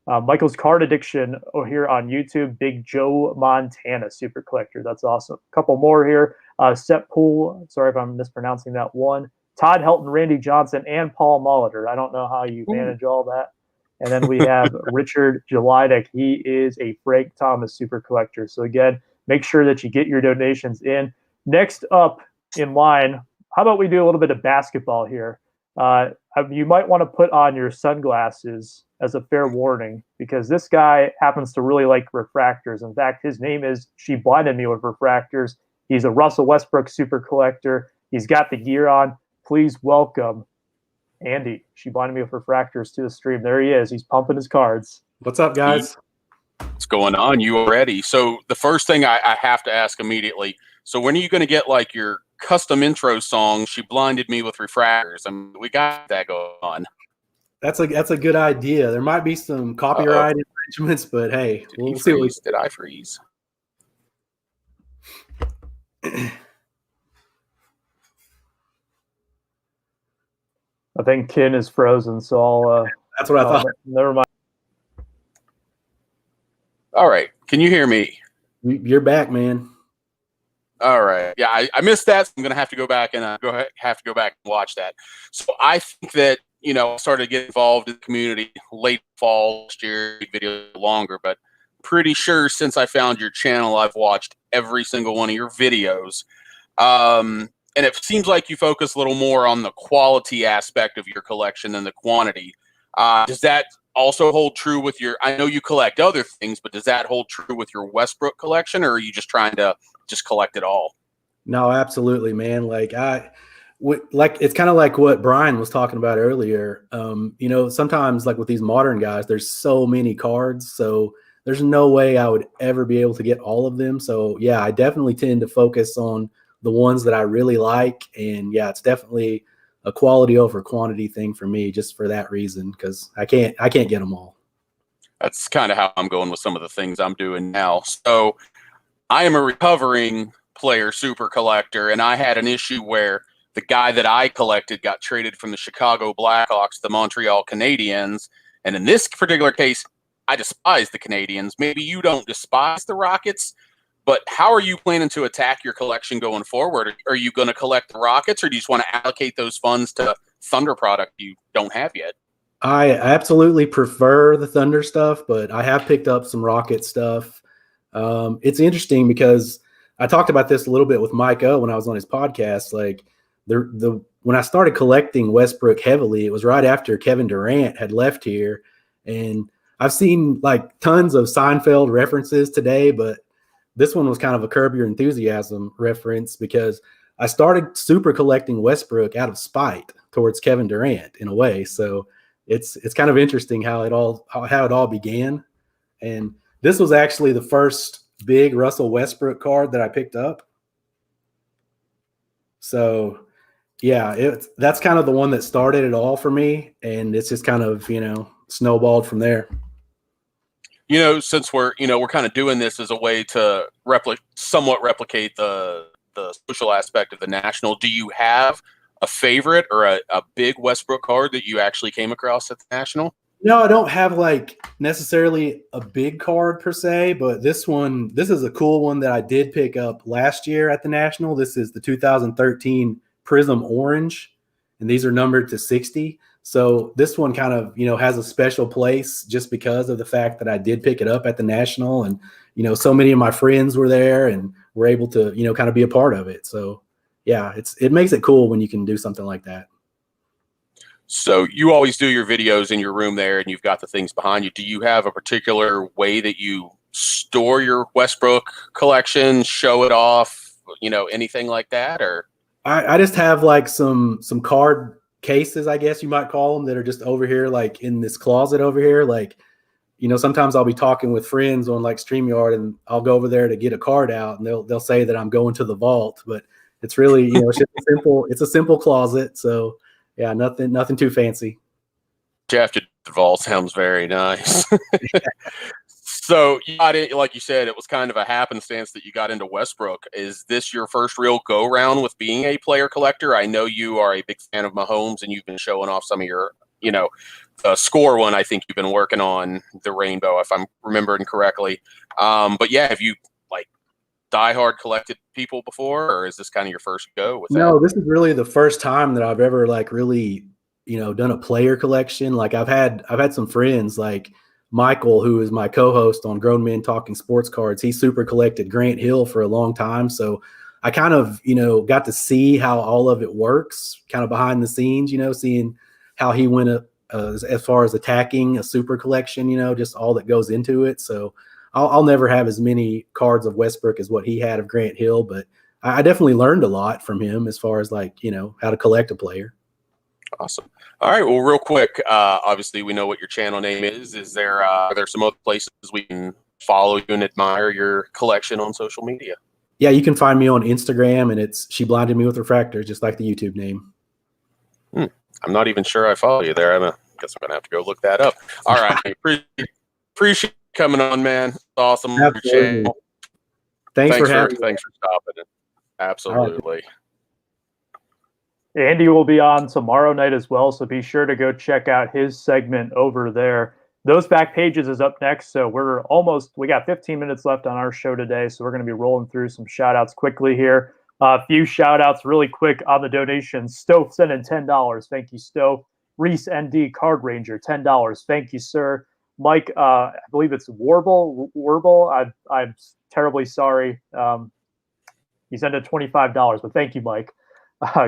Speaker 1: Michael's Card Addiction here on YouTube. Big Joe Montana super collector. That's awesome. A couple more here. Seth Poole, sorry if I'm mispronouncing that one. Todd Helton, Randy Johnson, and Paul Molitor. I don't know how you manage all that. And then we have Richard Jelidek. He is a Frank Thomas super collector. So again, make sure that you get your donations in. Next up in line, how about we do a little bit of basketball here? You might want to put on your sunglasses as a fair warning, because this guy happens to really like refractors. In fact, his name is She Blinded Me with Refractors. He's a Russell Westbrook super collector. He's got the gear on. Please welcome Andy. She Blinded Me with Refractors to the stream. There he is. He's pumping his cards.
Speaker 6: What's up, guys?
Speaker 2: What's going on? You already? So the first thing I have to ask immediately, so when are you going to get like your custom intro song, She Blinded Me with Refractors? I mean, we got that going on.
Speaker 6: That's a good idea. There might be some copyright infringements, but hey, we'll see.
Speaker 2: Did I freeze?
Speaker 1: I think Ken is frozen, so I'll.
Speaker 6: That's what I thought.
Speaker 1: Never mind.
Speaker 2: All right. Can you hear me?
Speaker 6: You're back, man.
Speaker 2: All right. Yeah, I missed that. So I'm gonna have to go back and have to go back and watch that. So I think that I started to get involved in the community late fall last year. Video longer, but pretty sure since I found your channel, I've watched every single one of your videos. And it seems like you focus a little more on the quality aspect of your collection than the quantity. Does that also hold true with your? I know you collect other things, but does that hold true with your Westbrook collection, or are you just trying to just collect it all?
Speaker 6: No, absolutely, man. Like it's kind of like what Brian was talking about earlier. Sometimes like with these modern guys, there's so many cards, so there's no way I would ever be able to get all of them. So yeah, I definitely tend to focus on the ones that I really like. And yeah, it's definitely a quality over quantity thing for me, just for that reason, because I can't get them all.
Speaker 2: That's kind of how I'm going with some of the things I'm doing now. So I am a recovering player super collector, and I had an issue where the guy that I collected got traded from the Chicago Blackhawks to the Montreal Canadiens. And in this particular case, I despise the Canadiens. Maybe you don't despise the Rockets, but how are you planning to attack your collection going forward? Are you going to collect the Rockets, or do you just want to allocate those funds to Thunder product you don't have yet?
Speaker 6: I absolutely prefer the Thunder stuff, but I have picked up some Rocket stuff. It's interesting because I talked about this a little bit with Mike O when I was on his podcast. Like when I started collecting Westbrook heavily, it was right after Kevin Durant had left here, and I've seen like tons of Seinfeld references today, but this one was kind of a Curb Your Enthusiasm reference because I started super collecting Westbrook out of spite towards Kevin Durant in a way. So it's kind of interesting how it all began. And this was actually the first big Russell Westbrook card that I picked up. So yeah, that's kind of the one that started it all for me. And it's just kind of, snowballed from there.
Speaker 2: Since we're kind of doing this as a way to somewhat replicate the social aspect of the National, do you have a favorite or a big Westbrook card that you actually came across at the National?
Speaker 6: No, I don't have like necessarily a big card per se, but this is a cool one that I did pick up last year at the National. This is the 2013 Prism Orange, and these are numbered to 60. So this one kind of, has a special place just because of the fact that I did pick it up at the National, and, so many of my friends were there and were able to, kind of be a part of it. So yeah, it makes it cool when you can do something like that.
Speaker 2: So you always do your videos in your room there, and you've got the things behind you. Do you have a particular way that you store your Westbrook collection, show it off, anything like that? Or
Speaker 6: I just have like some card cases, I guess you might call them, that are just over here, like in this closet over here. Like, sometimes I'll be talking with friends on like StreamYard, and I'll go over there to get a card out, and they'll say that I'm going to the vault, but it's really, it's just a simple closet. So yeah, nothing too fancy.
Speaker 2: Jeff, the vault sounds very nice. So you got it, like you said, it was kind of a happenstance that you got into Westbrook. Is this your first real go round with being a player collector? I know you are a big fan of Mahomes, and you've been showing off some of your, the score one. I think you've been working on the rainbow, if I'm remembering correctly. But yeah, have you like diehard collected people before, or is this kind of your first go with that?
Speaker 6: No, this is really the first time that I've ever like really, done a player collection. Like I've had some friends like Michael, who is my co-host on Grown Men Talking Sports Cards. He super collected Grant Hill for a long time. So I kind of, got to see how all of it works kind of behind the scenes, seeing how he went as far as attacking a super collection, just all that goes into it. So I'll never have as many cards of Westbrook as what he had of Grant Hill, but I definitely learned a lot from him as far as like, how to collect a player.
Speaker 2: Awesome. All right. Well, real quick, obviously we know what your channel name is. Are there some other places we can follow you and admire your collection on social media?
Speaker 6: Yeah, you can find me on Instagram, and it's She Blinded Me with Refractor, just like the YouTube name.
Speaker 2: I'm not even sure I follow you there. I guess I'm going to have to go look that up. All right. Appreciate you coming on, man. Awesome.
Speaker 6: Absolutely. Thanks for having me.
Speaker 2: Thanks for stopping. Absolutely.
Speaker 1: Andy will be on tomorrow night as well, so be sure to go check out his segment over there. Those Back Pages is up next, so we got 15 minutes left on our show today, so we're going to be rolling through some shout-outs quickly here. A few shout-outs really quick on the donations. Stove sent in $10. Thank you, Stove. Reese ND Card Ranger, $10. Thank you, sir. Mike, I believe it's Warble. I'm terribly sorry. He sent in $25, but thank you, Mike.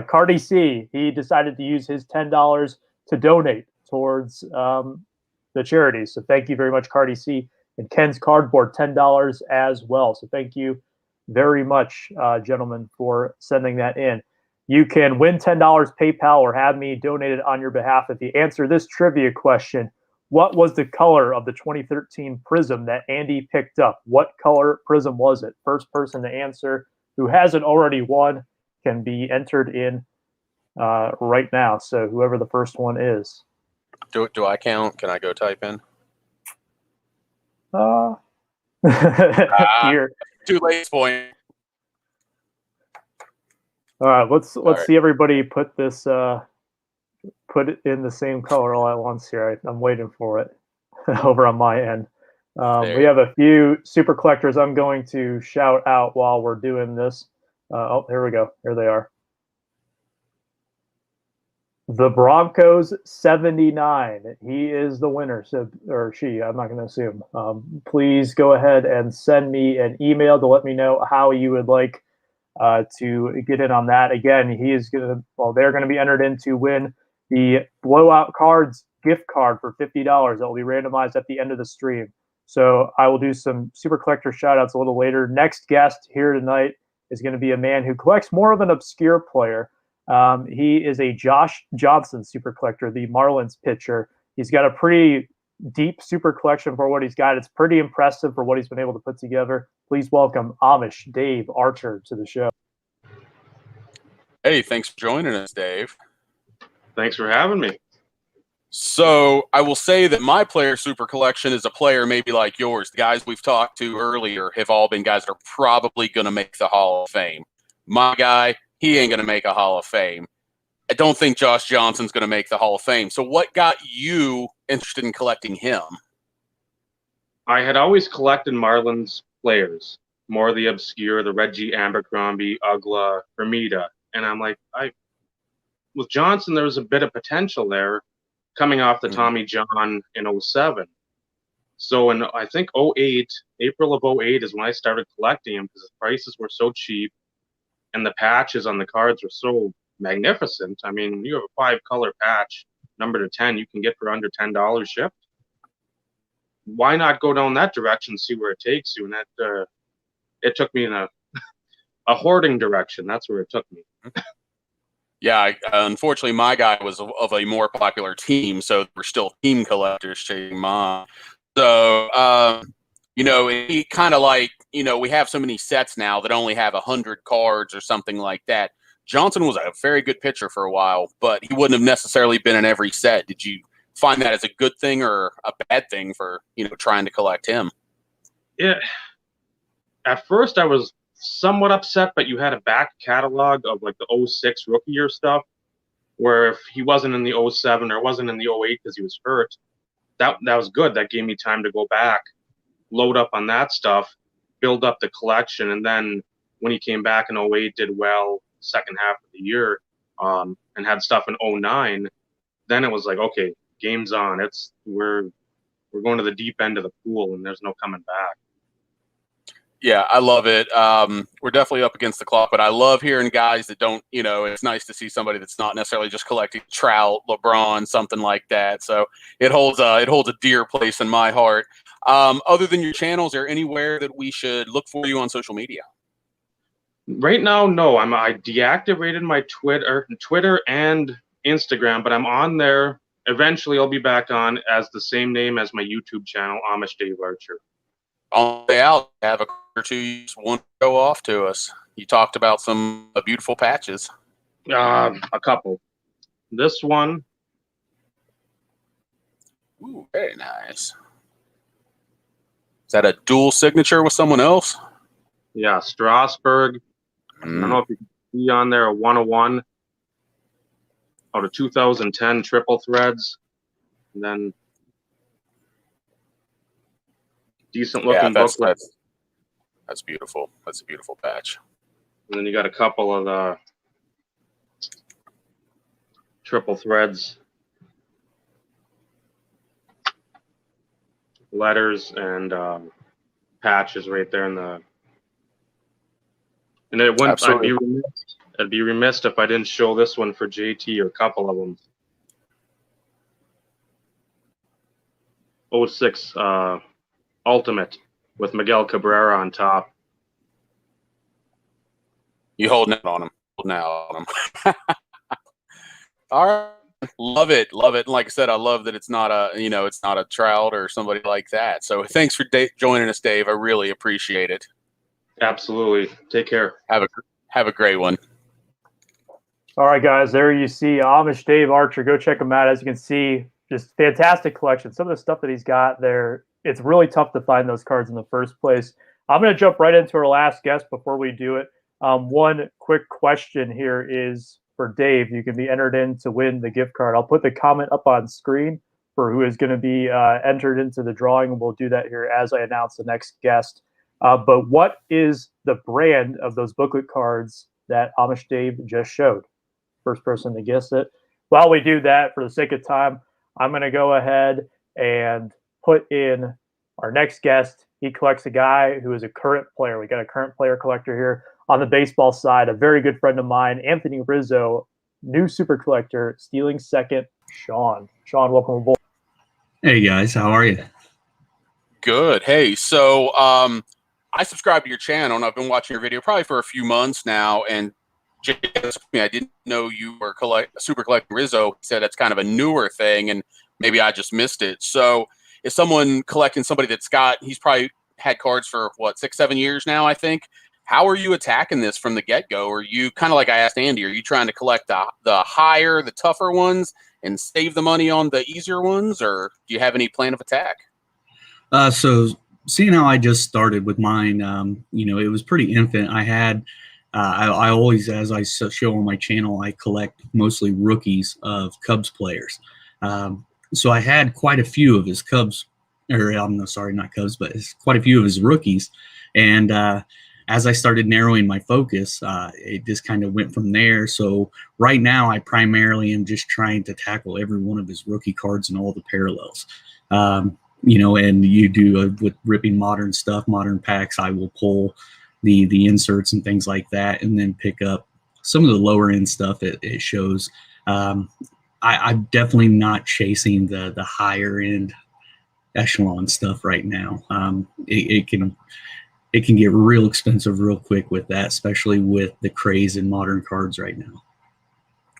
Speaker 1: Cardi C, he decided to use his $10 to donate towards the charity. So thank you very much, Cardi C. And Ken's Cardboard, $10 as well. So thank you very much, gentlemen, for sending that in. You can win $10 PayPal or have me donate it on your behalf if you answer this trivia question. What was the color of the 2013 Prism that Andy picked up? What color Prism was it? First person to answer who hasn't already won can be entered in right now. So whoever the first one is.
Speaker 2: Do I count? Can I go type in?
Speaker 1: Here.
Speaker 2: Too late point.
Speaker 1: All right, let's
Speaker 2: right.
Speaker 1: see everybody put this put it in the same color all at once here. I'm waiting for it over on my end. We have a few super collectors I'm going to shout out while we're doing this. Oh, here we go. Here they are. The Broncos 79. He is the winner. So, or she, I'm not going to assume. Please go ahead and send me an email to let me know how you would like to get in on that. Again, he is going to, well, they're going to be entered in to win the Blowout Cards gift card for $50 that will be randomized at the end of the stream. So I will do some super collector shout outs a little later. Next guest here tonight is going to be a man who collects more of an obscure player. He is a Josh Johnson super collector, the Marlins pitcher. He's got a pretty deep super collection for what he's got. It's pretty impressive for what he's been able to put together. Please welcome Amish Dave Archer to the show.
Speaker 2: Hey, thanks for joining us, Dave.
Speaker 7: Thanks for having me.
Speaker 2: So I will say that my player super collection is a player maybe like yours. The guys we've talked to earlier have all been guys that are probably going to make the Hall of Fame. My guy, he ain't going to make a Hall of Fame. I don't think Josh Johnson's going to make the Hall of Fame. So what got you interested in collecting him?
Speaker 7: I had always collected Marlins players, more of the obscure, the Reggie Abercrombie, Ugla, Hermida. And I'm like, with Johnson, there was a bit of potential there coming off the Tommy John in 07. So in, I think, 08, April of 08 is when I started collecting him because the prices were so cheap and the patches on the cards were so magnificent. I mean, you have a 5-color patch, number to 10, you can get for under $10 shipped. Why not go down that direction and see where it takes you? And that it took me in a hoarding direction. That's where it took me.
Speaker 2: Yeah, unfortunately, my guy was of a more popular team, so we're still team collectors chasing mine. So, you know, he kind of like, you know, we have so many sets now that only have 100 cards or something like that. Johnson was a very good pitcher for a while, but he wouldn't have necessarily been in every set. Did you find that as a good thing or a bad thing for, you know, trying to collect him?
Speaker 7: Yeah. At first, I was somewhat upset, but you had a back catalog of like the 06 rookie year stuff, where if he wasn't in the 07 or wasn't in the 08 because he was hurt, that was good. That gave me time to go back, load up on that stuff, build up the collection, and then when he came back in 08, did well second half of the year, and had stuff in 09, then it was like, okay, game's on. We're going to the deep end of the pool, and there's no coming back.
Speaker 2: Yeah, I love it. We're definitely up against the clock, but I love hearing guys that don't, you know, it's nice to see somebody that's not necessarily just collecting Trout, LeBron, something like that. So it holds a dear place in my heart. Other than your channel, is there anywhere that we should look for you on social media?
Speaker 7: Right now, no. I deactivated my Twitter and Instagram, but I'm on there. Eventually, I'll be back on as the same name as my YouTube channel, Amish Dave Archer.
Speaker 2: On the way out, have a or two you just want to go off to us. You talked about some beautiful patches.
Speaker 7: A couple. This one.
Speaker 2: Ooh, very nice. Is that a dual signature with someone else?
Speaker 7: Yeah, Strasburg. I don't know if you can see on there a 101 out of 2010 triple threads. And then decent looking booklet.
Speaker 2: That's beautiful. That's a beautiful patch.
Speaker 7: And then you got a couple of the triple threads, letters, and patches right there in the. And it wouldn't. I'd be remiss if I didn't show this one for JT or a couple of them. 06 Ultimate with Miguel Cabrera on top.
Speaker 2: You holding out on him? Holding out on him. All right, love it, love it. And like I said, I love that it's not a, you know, it's not a Trout or somebody like that. So thanks for joining us, Dave. I really appreciate it.
Speaker 7: Absolutely. Take care.
Speaker 2: Have a great one.
Speaker 1: All right, guys, there you see Amish Dave Archer. Go check him out. As you can see, just fantastic collection. Some of the stuff that he's got there, it's really tough to find those cards in the first place. I'm going to jump right into our last guest before we do it. One quick question here is for Dave. You can be entered in to win the gift card. I'll put the comment up on screen for who is going to be entered into the drawing, and we'll do that here as I announce the next guest. But what is the brand of those booklet cards that Amish Dave just showed? First person to guess it. While we do that, for the sake of time, I'm going to go ahead and put in our next guest. He collects a guy who is a current player. We got a current player collector here on the baseball side, a very good friend of mine, Anthony Rizzo, new super collector, stealing second, Sean. Sean, welcome aboard.
Speaker 8: Hey guys, how are you?
Speaker 2: Good. Hey, so I subscribe to your channel and I've been watching your video probably for a few months now, and I didn't know you were super collecting Rizzo. He said it's kind of a newer thing, and maybe I just missed it. So, is someone collecting somebody he's probably had cards for what, 6-7 years now, I think. How are you attacking this from the get-go? Are you kind of like I asked Andy? Are you trying to collect the higher, the tougher ones, and save the money on the easier ones, or do you have any plan of attack?
Speaker 8: So, seeing how I just started with mine, it was pretty infant. I had. I always, as I show on my channel, I collect mostly rookies of Cubs players. So I had quite a few of his Cubs, or I'm sorry, not Cubs, but quite a few of his rookies. And as I started narrowing my focus, it just kind of went from there. So right now, I primarily am just trying to tackle every one of his rookie cards and all the parallels. And you do with ripping modern stuff, modern packs, I will pull the inserts and things like that, and then pick up some of the lower end stuff it shows. I'm definitely not chasing the higher end echelon stuff right now. It can get real expensive real quick with that, especially with the craze in modern cards right now.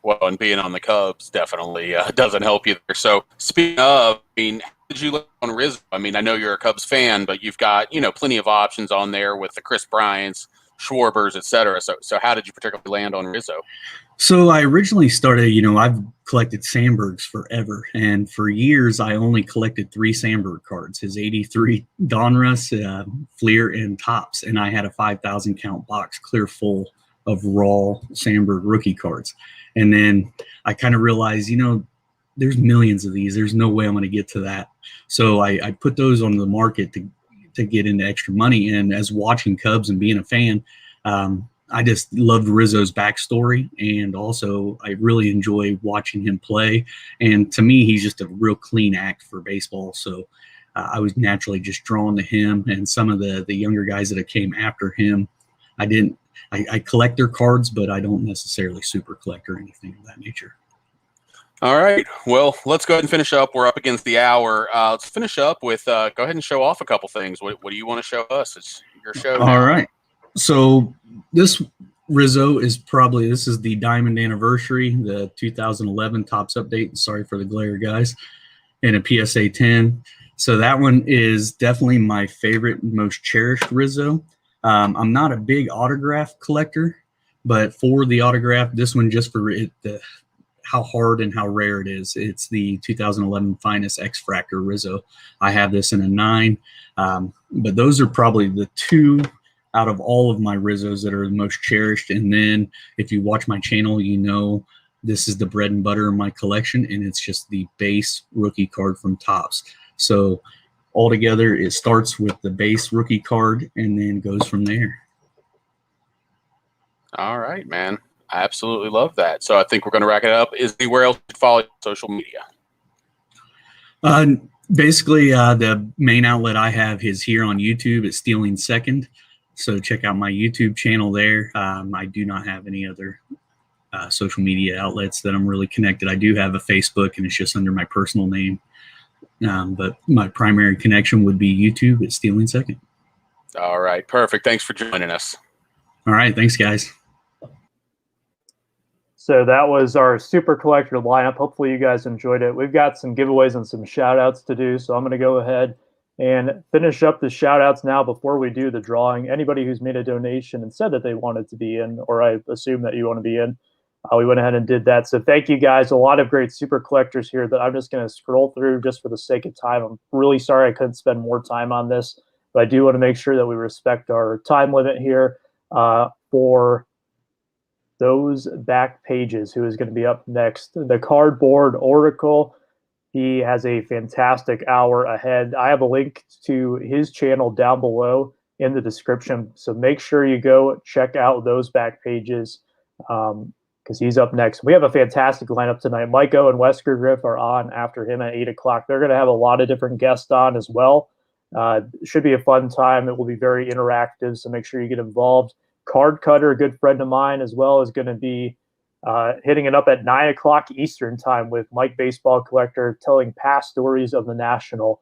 Speaker 2: Well, and being on the Cubs definitely doesn't help you there. So speaking of, how did you look on Rizzo? I know you're a Cubs fan, but you've got, plenty of options on there with the Chris Bryants, Schwarbers, etc. So how did you particularly land on Rizzo?
Speaker 8: So I originally started, I've collected Sandbergs forever. And for years, I only collected 3 Sandberg cards, his 83 Donruss, Fleer, and Topps. And I had a 5,000 count box clear full of raw Sandberg rookie cards. And then I kind of realized, there's millions of these. There's no way I'm going to get to that. So I put those on the market to get into extra money. And as watching Cubs and being a fan, I just loved Rizzo's backstory. And also I really enjoy watching him play. And to me, he's just a real clean act for baseball. So I was naturally just drawn to him and some of the younger guys that came after him. I collect their cards, but I don't necessarily super collect or anything of that nature.
Speaker 2: All right. Well, let's go ahead and finish up. We're up against the hour. Let's finish up with go ahead and show off a couple things. What do you want to show us? It's your show now.
Speaker 8: All right. So this Rizzo is this is the Diamond Anniversary, the 2011 Topps update. Sorry for the glare, guys. And a PSA 10. So that one is definitely my favorite, most cherished Rizzo. I'm not a big autograph collector, but for the autograph, this one just for how hard and how rare it is. It's the 2011 Finest X-Fractor Rizzo. I have this in a 9, but those are probably the 2 out of all of my Rizzos that are the most cherished. And then if you watch my channel, this is the bread and butter of my collection, and it's just the base rookie card from Topps. So altogether, it starts with the base rookie card and then goes from there.
Speaker 2: All right, man. I absolutely love that. So I think we're going to rack it up. Is anywhere else to follow social media?
Speaker 8: Basically, the main outlet I have is here on YouTube. It's Stealing Second. So check out my YouTube channel there. I do not have any other social media outlets that I'm really connected. I do have a Facebook, and it's just under my personal name. But my primary connection would be YouTube at Stealing Second.
Speaker 2: All right. Perfect. Thanks for joining us.
Speaker 8: All right. Thanks, guys.
Speaker 1: So that was our super collector lineup. Hopefully you guys enjoyed it. We've got some giveaways and some shout outs to do. So I'm going to go ahead and finish up the shout outs now before we do the drawing. Anybody who's made a donation and said that they wanted to be in, or I assume that you want to be in, we went ahead and did that. So thank you guys. A lot of great super collectors here that I'm just going to scroll through just for the sake of time. I'm really sorry I couldn't spend more time on this, but I do want to make sure that we respect our time limit here for those back pages. Who is going to be up next? The Cardboard Oracle. He has a fantastic hour ahead. I have a link to his channel down below in the description, so make sure you go check out those back pages because he's up next. We have a fantastic lineup tonight. Miko and Westbrook are on after him at 8 o'clock. They're going to have a lot of different guests on as well. Should be a fun time. It will be very interactive, so make sure you get involved. Card Cutter, a good friend of mine as well, is going to be hitting it up at 9 o'clock Eastern time with Mike Baseball Collector telling past stories of the National.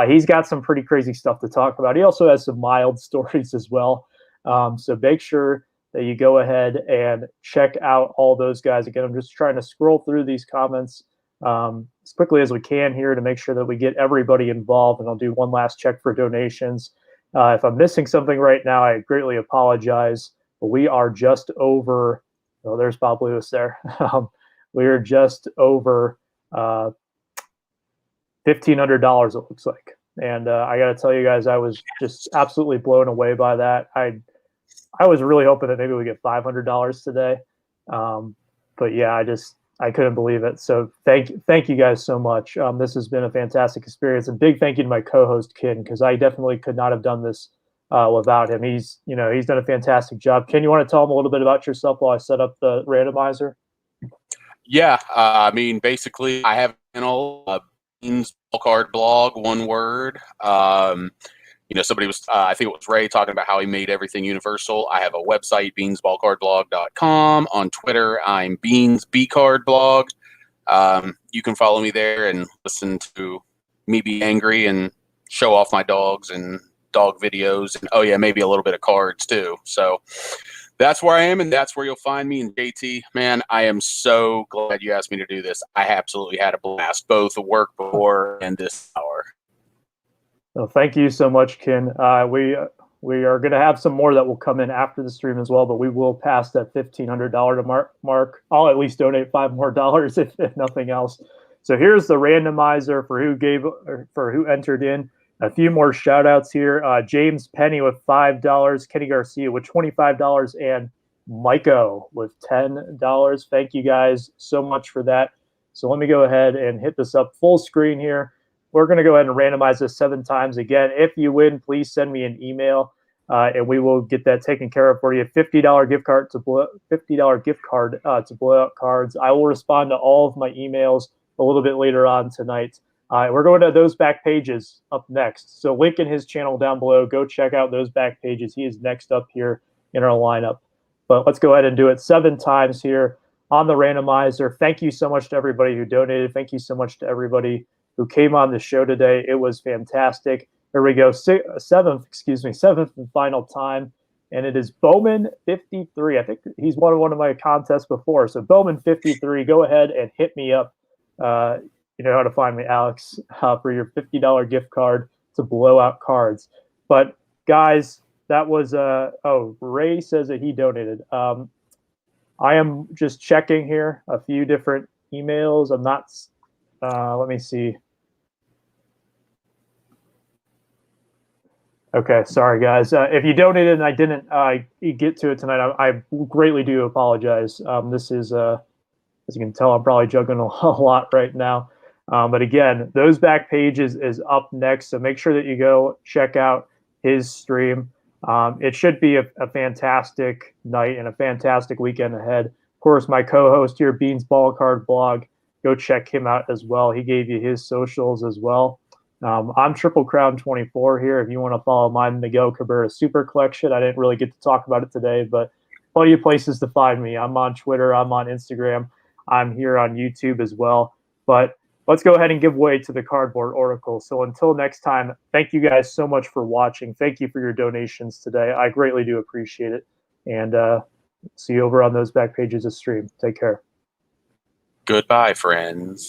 Speaker 1: He's got some pretty crazy stuff to talk about. He also has some mild stories as well. So make sure that you go ahead and check out all those guys. Again, I'm just trying to scroll through these comments as quickly as we can here to make sure that we get everybody involved. And I'll do one last check for donations. If I'm missing something right now, I greatly apologize. But we are just over. Oh, there's Bob Lewis there. We are just over $1,500. It looks like, and I got to tell you guys, I was just absolutely blown away by that. I was really hoping that maybe we get $500 today, but yeah, I couldn't believe it. So thank you guys so much. This has been a fantastic experience, and big thank you to my co-host Ken, because I definitely could not have done this without him. He's done a fantastic job. Ken, you want to tell him a little bit about yourself while I set up the randomizer?
Speaker 2: Yeah, I mean, basically, I have a channel, Beans Ball Card Blog, one word. Somebody was, I think it was Ray, talking about how he made everything universal. I have a website, beansballcardblog.com. On Twitter, I'm Beans B Card Blog. You can follow me there and listen to me be angry and show off my dogs and dog videos, and oh yeah, maybe a little bit of cards too. So that's where I am, and that's where you'll find me. And JT, man, I am so glad you asked me to do this. I absolutely had a blast, both the work before and this hour.
Speaker 1: Well, thank you so much, Ken. We are going to have some more that will come in after the stream as well, but we will pass that $1,500 mark. I'll at least donate $5 more if nothing else. So here's the randomizer for who entered in. A few more shout outs here. James Penny with $5, Kenny Garcia with $25, and Miko with $10. Thank you guys so much for that. So let me go ahead and hit this up full screen here. We're going to go ahead and randomize this 7 times again. If you win, please send me an email, and we will get that taken care of for you. $50 gift card to blow out cards. I will respond to all of my emails a little bit later on tonight. We're going to those back pages up next. So link in his channel down below. Go check out those back pages. He is next up here in our lineup. But let's go ahead and do it 7 times here on the randomizer. Thank you so much to everybody who donated. Thank you so much to everybody who came on the show today. It was fantastic. Here we go. Seventh and final time. And it is Bowman 53. I think he's won one of my contests before. So Bowman 53, go ahead and hit me up. You know how to find me, Alex, for your $50 gift card to blow out cards. But guys, that was Ray says that he donated. I am just checking here a few different emails. I'm not. Let me see. Okay, sorry guys. If you donated and I didn't get to it tonight, I greatly do apologize. This is, as you can tell, I'm probably juggling a lot right now. But again, those back pages is up next, so make sure that you go check out his stream. It should be a fantastic night and a fantastic weekend ahead. Of course, my co-host here, Beans Ball Card Blog, go check him out as well. He gave you his socials as well. I'm Triple Crown 24 here. If you want to follow my Miguel Cabrera Super Collection, I didn't really get to talk about it today, but plenty of places to find me. I'm on Twitter. I'm on Instagram. I'm here on YouTube as well. But let's go ahead and give way to the Cardboard Oracle. So until next time, thank you guys so much for watching. Thank you for your donations today. I greatly do appreciate it. And see you over on those back pages of stream. Take care.
Speaker 2: Goodbye, friends.